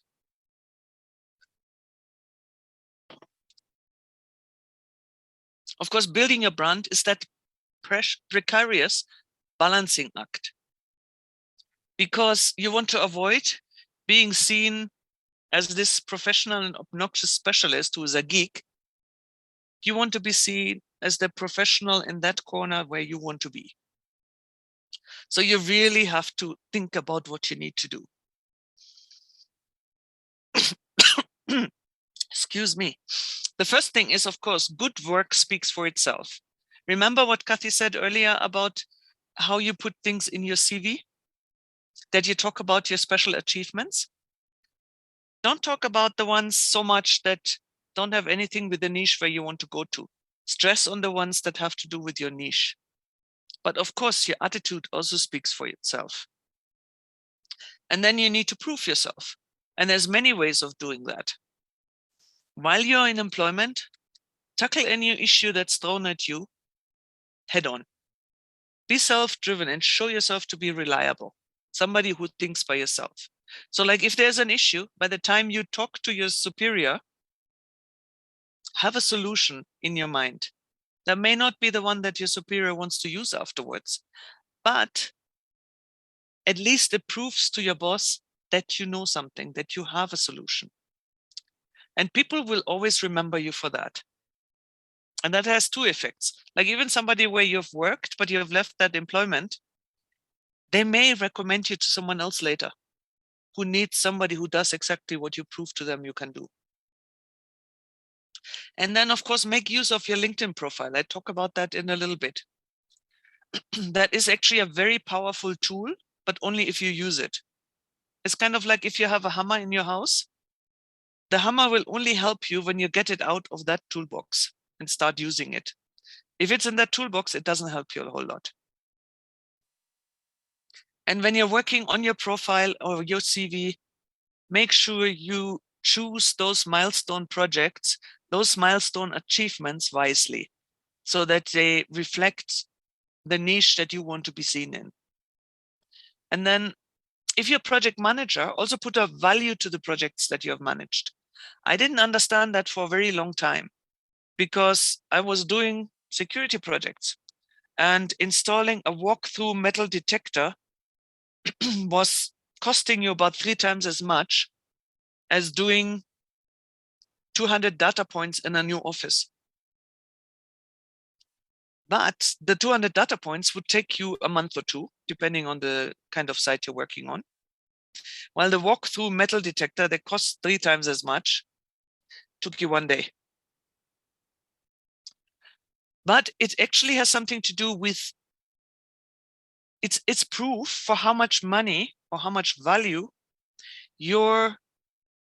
Of course, building your brand is that precarious balancing act, because you want to avoid being seen as this professional and obnoxious specialist who is a geek. You want to be seen as the professional in that corner where you want to be. So you really have to think about what you need to do. Excuse me. The first thing is, of course, good work speaks for itself. Remember what Kathy said earlier about how you put things in your CV? That you talk about your special achievements? Don't talk about the ones so much that don't have anything with the niche where you want to go to. Stress on the ones that have to do with your niche. But of course, your attitude also speaks for itself. And then you need to prove yourself. And there's many ways of doing that. While you're in employment, tackle any issue that's thrown at you head on. Be self-driven and show yourself to be reliable. Somebody who thinks by yourself. So like if there's an issue, by the time you talk to your superior, have a solution in your mind. That may not be the one that your superior wants to use afterwards, but at least it proves to your boss that you know something, that you have a solution. And people will always remember you for that. And that has two effects. Like even somebody where you've worked, but you've left that employment, they may recommend you to someone else later. who needs somebody who does exactly what you prove to them you can do. And then, of course, make use of your LinkedIn profile. I talk about that in a little bit. That is actually a very powerful tool, but only if you use it. It's kind of like if you have a hammer in your house, the hammer will only help you when you get it out of that toolbox and start using it. If it's in that toolbox, it doesn't help you a whole lot. And when you're working on your profile or your CV, make sure you choose those milestone projects, those milestone achievements wisely, so that they reflect the niche that you want to be seen in. And then if you're a project manager, also put a value to the projects that you have managed. I didn't understand that for a very long time because I was doing security projects, and installing a walk-through metal detector was costing you about 3 times as much as doing 200 data points in a new office. But the 200 data points would take you a month or two, depending on the kind of site you're working on. While the walk-through metal detector that costs 3 times as much took you 1 day. But it actually has something to do with, it's proof for how much money or how much value your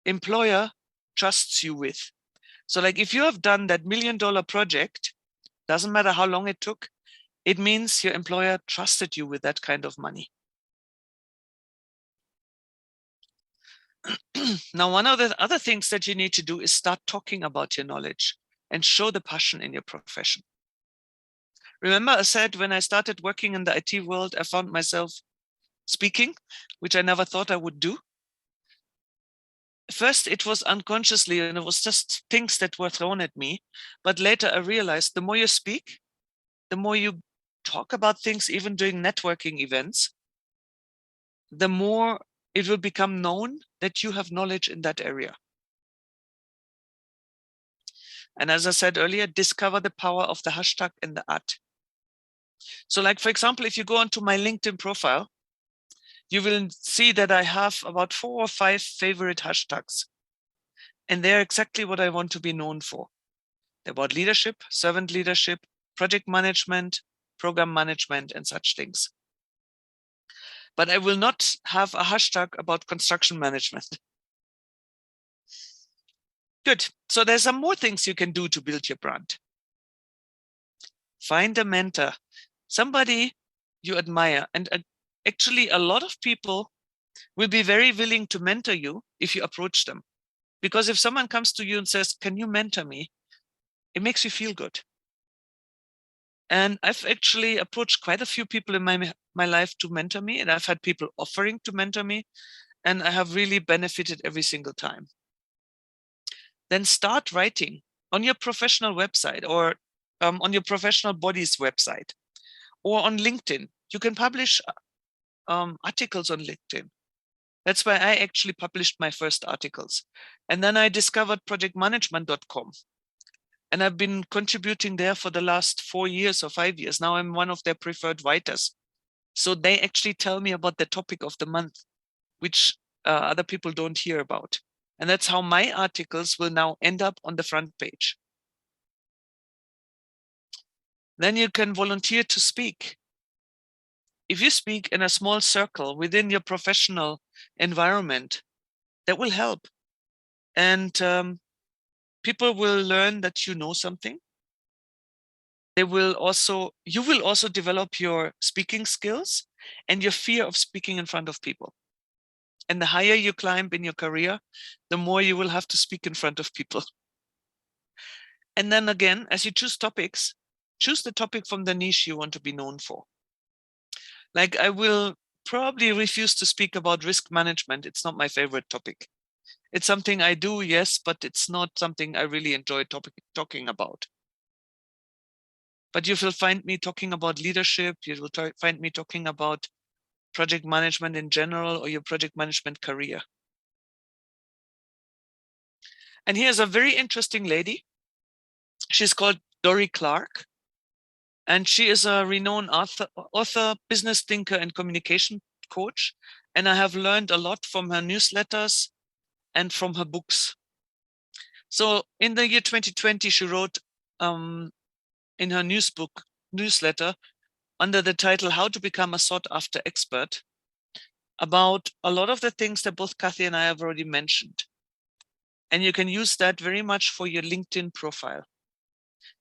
employer trusts you with. So like if you have done that $1 million project, doesn't matter how long it took, it means your employer trusted you with that kind of money. Now, one of the other things that you need to do is start talking about your knowledge and show the passion in your profession. Remember, I said when I started working in the IT world, I found myself speaking, which I never thought I would do. First, it was unconsciously, and it was just things that were thrown at me. But later I realized the more you speak, the more you talk about things, even during networking events, the more it will become known that you have knowledge in that area. And as I said earlier, discover the power of the hashtag and the @ So like, for example, if you go onto my LinkedIn profile, you will see that I have about 4 or 5 favorite hashtags. And they're exactly what I want to be known for. They're about leadership, servant leadership, project management, program management, and such things. But I will not have a hashtag about construction management. Good. So there's some more things you can do to build your brand. Find a mentor, somebody you admire. And actually, a lot of people will be very willing to mentor you if you approach them. Because if someone comes to you and says, can you mentor me? It makes you feel good. And I've actually approached quite a few people in my life to mentor me, and I've had people offering to mentor me, and I have really benefited every single time. Then start writing on your professional website, or on your professional body's website, or on LinkedIn. You can publish articles on LinkedIn. That's why I actually published my first articles. And then I discovered projectmanagement.com. And I've been contributing there for the last 4 years or 5 years. Now I'm one of their preferred writers. So they actually tell me about the topic of the month, which other people don't hear about. And that's how my articles will now end up on the front page. Then you can volunteer to speak. If you speak in a small circle within your professional environment, that will help. And people will learn that you know something. You will also develop your speaking skills and your fear of speaking in front of people. And the higher you climb in your career, the more you will have to speak in front of people. And then again, as you choose topics, choose the topic from the niche you want to be known for. Like, I will probably refuse to speak about risk management. It's not my favorite topic. It's something I do, yes, but it's not something I really enjoy talking about. But you will find me talking about leadership. You will find me talking about project management in general, or your project management career. And here's a very interesting lady. She's called Dory Clark. And she is a renowned author, business thinker, and communication coach. And I have learned a lot from her newsletters and from her books. So in the year 2020, she wrote in her newsletter under the title, How to Become a Sought After Expert, about a lot of the things that both Kathy and I have already mentioned. And you can use that very much for your LinkedIn profile.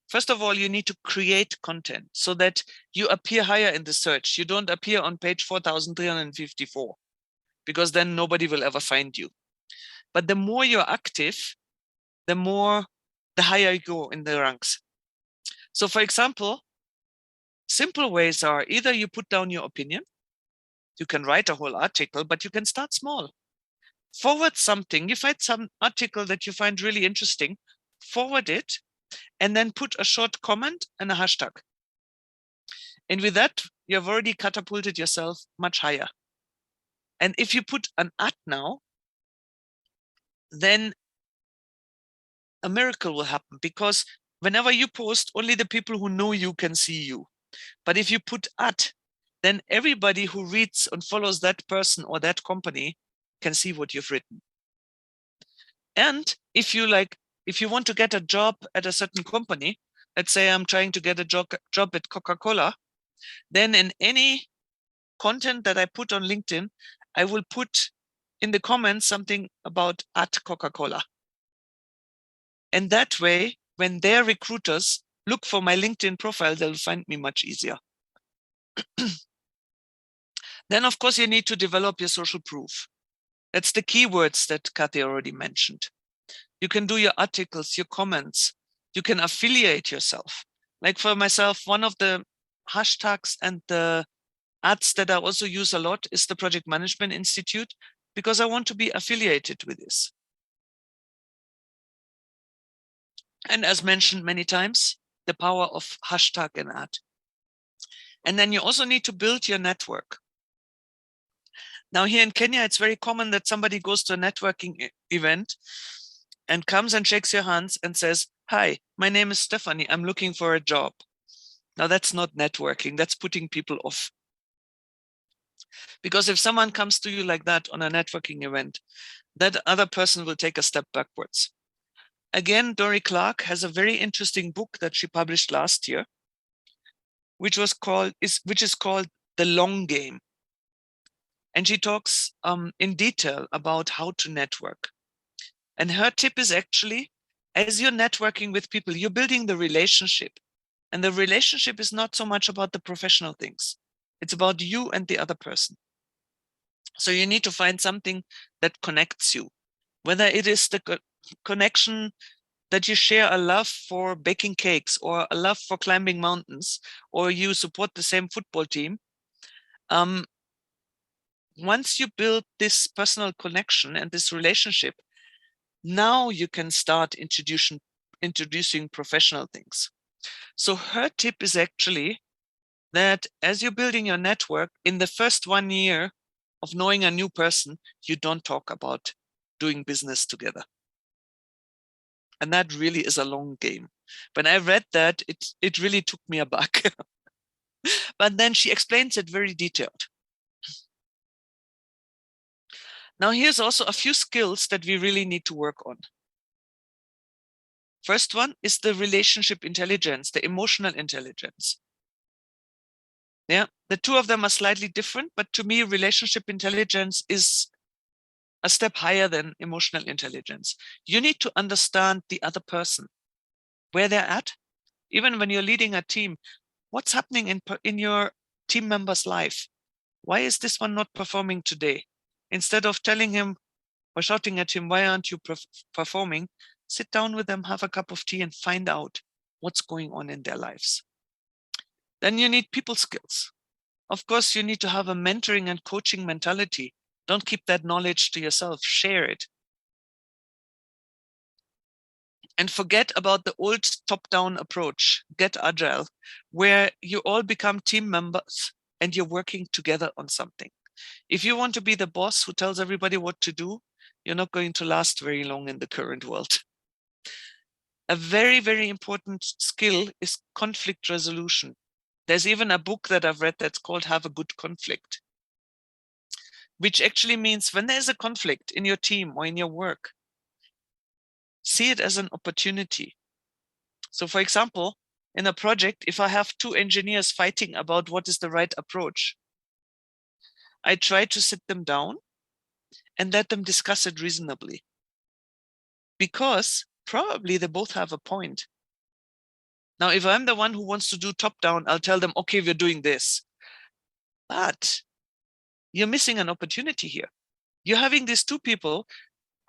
First of all, you need to create content so that you appear higher in the search. You don't appear on page 4,354, because then nobody will ever find you. But the more you're active, the higher you go in the ranks. So for example, simple ways are either you put down your opinion, you can write a whole article, but you can start small. Forward something, you find some article that you find really interesting, forward it, and then put a short comment and a hashtag. And with that, you have already catapulted yourself much higher. And if you put an at now, then a miracle will happen, because whenever you post, only the people who know you can see you. But if you put at, then everybody who reads and follows that person or that company can see what you've written. And if you want to get a job at a certain company, let's say I'm trying to get a job at Coca-Cola, then in any content that I put on LinkedIn, I will put in the comments something about at Coca-Cola. And that way, when their recruiters look for my LinkedIn profile, they'll find me much easier. Then, of course, you need to develop your social proof. That's the keywords that Kathy already mentioned. You can do your articles, your comments. You can affiliate yourself. Like for myself, one of the hashtags and the ads that I also use a lot is the Project Management Institute, because I want to be affiliated with this. And as mentioned many times, the power of hashtag and ad. And then you also need to build your network. Now here in Kenya, it's very common that somebody goes to a networking event and comes and shakes your hands and says, "Hi, my name is Stephanie. I'm looking for a job." Now that's not networking, that's putting people off. Because if someone comes to you like that on a networking event, that other person will take a step backwards. Again, Dory Clark has a very interesting book that she published last year, which is called The Long Game. And she talks in detail about how to network. And her tip is actually, as you're networking with people, you're building the relationship. And the relationship is not so much about the professional things. It's about you and the other person. So you need to find something that connects you, whether it is the connection that you share a love for baking cakes or a love for climbing mountains, or you support the same football team. Once you build this personal connection and this relationship, now you can start introducing professional things. So her tip is actually that as you're building your network, in the first 1 year of knowing a new person, you don't talk about doing business together. And that really is a long game. When I read that, it really took me aback. But then she explains it very detailed. Now, here's also a few skills that we really need to work on. First one is the relationship intelligence, the emotional intelligence. Yeah, the two of them are slightly different, but to me, relationship intelligence is a step higher than emotional intelligence. You need to understand the other person, where they're at. Even when you're leading a team, what's happening in your team member's life? Why is this one not performing today? Instead of telling him or shouting at him, why aren't you performing? Sit down with them, have a cup of tea, and find out what's going on in their lives. Then you need people skills. Of course, you need to have a mentoring and coaching mentality. Don't keep that knowledge to yourself, share it. And forget about the old top-down approach, get agile, where you all become team members and you're working together on something. If you want to be the boss who tells everybody what to do, you're not going to last very long in the current world. A very, very important skill is conflict resolution. There's even a book that I've read that's called Have a Good Conflict. which actually means when there's a conflict in your team or in your work, see it as an opportunity. So for example, in a project, if I have two engineers fighting about what is the right approach, I try to sit them down and let them discuss it reasonably. Because probably they both have a point. Now, if I'm the one who wants to do top down, I'll tell them, okay, we're doing this. But you're missing an opportunity here. You're having these two people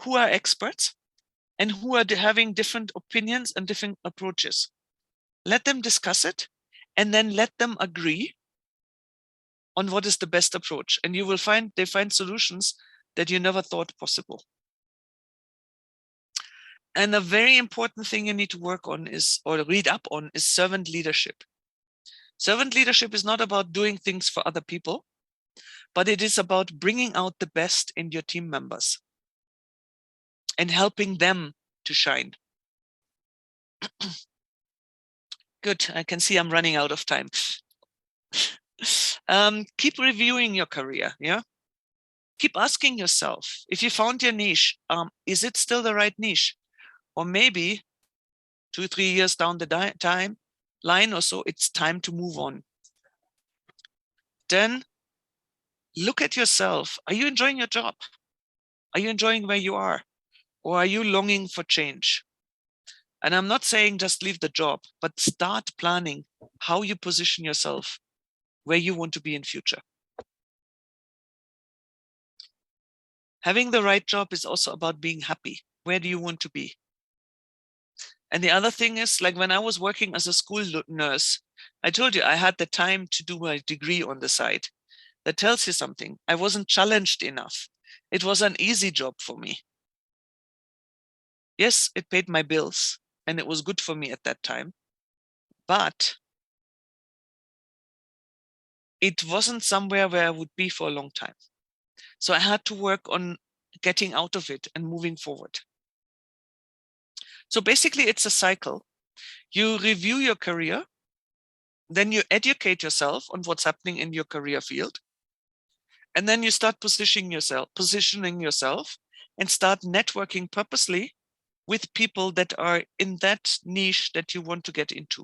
who are experts and who are having different opinions and different approaches. Let them discuss it and then let them agree on what is the best approach. And you will find they find solutions that you never thought possible. And a very important thing you need to work on is, or read up on, is servant leadership. Servant leadership is not about doing things for other people, but it is about bringing out the best in your team members and helping them to shine. Good, I can see I'm running out of time. Keep reviewing your career, yeah? Keep asking yourself, if you found your niche, is it still the right niche? Or maybe 2-3 years down the time line or so, it's time to move on. Then look at yourself. Are you enjoying your job? Are you enjoying where you are? Or are you longing for change? And I'm not saying just leave the job, but start planning how you position yourself where you want to be in future. Having the right job is also about being happy. Where do you want to be? And the other thing is, like when I was working as a school nurse, I told you I had the time to do my degree on the side. That tells you something. I wasn't challenged enough. It was an easy job for me. Yes, it paid my bills and it was good for me at that time, but it wasn't somewhere where I would be for a long time. So I had to work on getting out of it and moving forward. So basically it's a cycle. You review your career, then you educate yourself on what's happening in your career field. And then you start positioning yourself and start networking purposely with people that are in that niche that you want to get into.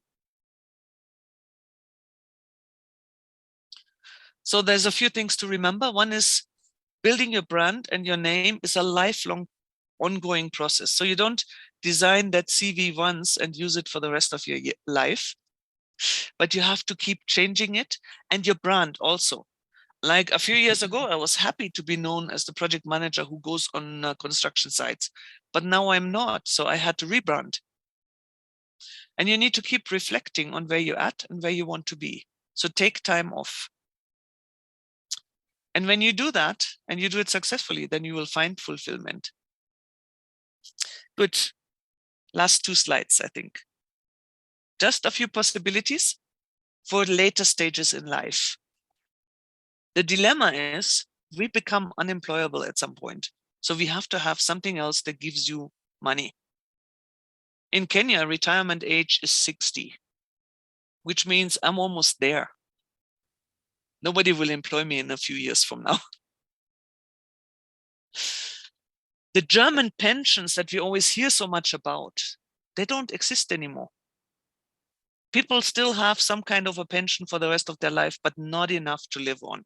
So there's a few things to remember. One is building your brand and your name is a lifelong ongoing process. So you don't design that CV once and use it for the rest of your life, but you have to keep changing it and your brand also. Like a few years ago, I was happy to be known as the project manager who goes on construction sites, but now I'm not. So I had to rebrand. And you need to keep reflecting on where you're at and where you want to be. So take time off. And when you do that and you do it successfully, then you will find fulfillment. Good. Last 2 slides, I think. Just a few possibilities for later stages in life. The dilemma is we become unemployable at some point. So we have to have something else that gives you money. In Kenya, retirement age is 60, which means I'm almost there. Nobody will employ me in a few years from now. The German pensions that we always hear so much about, they don't exist anymore. People still have some kind of a pension for the rest of their life, but not enough to live on.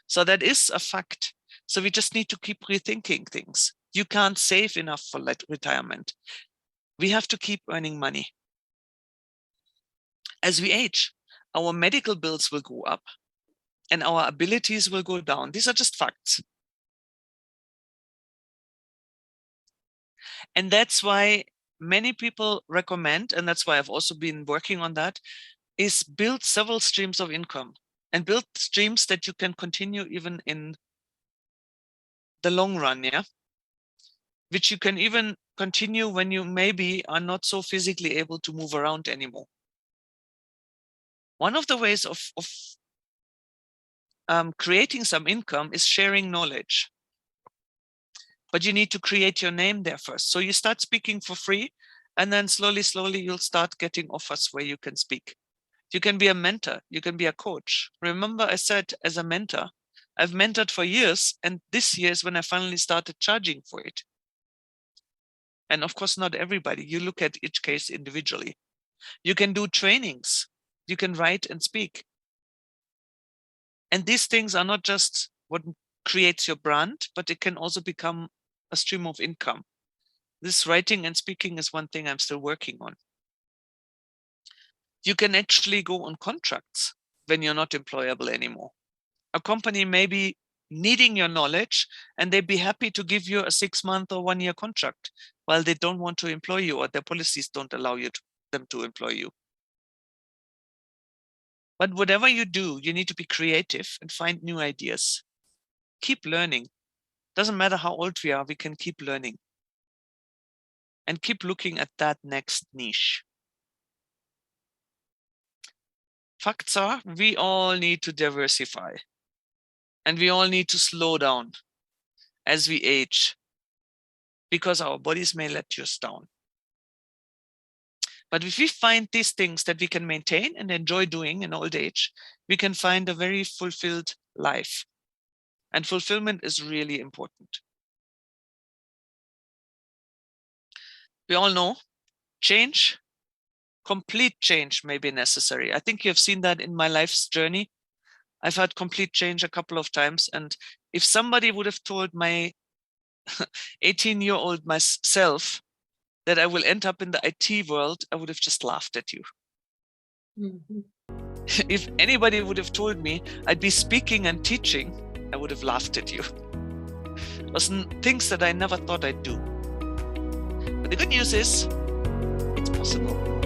So that is a fact. So we just need to keep rethinking things. You can't save enough for retirement. We have to keep earning money. As we age, our medical bills will go up and our abilities will go down. These are just facts. And that's why many people recommend, and that's why I've also been working on that, is build several streams of income and build streams that you can continue even in the long run, yeah? Which you can even continue when you maybe are not so physically able to move around anymore. One of the ways of creating some income is sharing knowledge. But you need to create your name there first. So you start speaking for free, and then slowly, you'll start getting offers where you can speak. You can be a mentor, you can be a coach. Remember, I said as a mentor, I've mentored for years, and this year is when I finally started charging for it. And of course, not everybody. You look at each case individually. You can do trainings. You can write and speak. And these things are not just what creates your brand, but it can also become a stream of income. This writing and speaking is one thing I'm still working on. You can actually go on contracts when you're not employable anymore. A company may be needing your knowledge and they'd be happy to give you a 6-month or 1-year contract while they don't want to employ you or their policies don't allow them to employ you. But whatever you do, you need to be creative and find new ideas. Keep learning. Doesn't matter how old we are, we can keep learning. And keep looking at that next niche. Facts are, we all need to diversify. And we all need to slow down as we age, because our bodies may let us down. But if we find these things that we can maintain and enjoy doing in old age, we can find a very fulfilled life. And fulfillment is really important. We all know change, complete change may be necessary. I think you've seen that in my life's journey. I've had complete change a couple of times. And if somebody would have told my 18-year-old myself that I will end up in the IT world, I would have just laughed at you. Mhm. If anybody would have told me I'd be speaking and teaching, I would have laughed at you. It was things that I never thought I'd do. But the good news is, it's possible.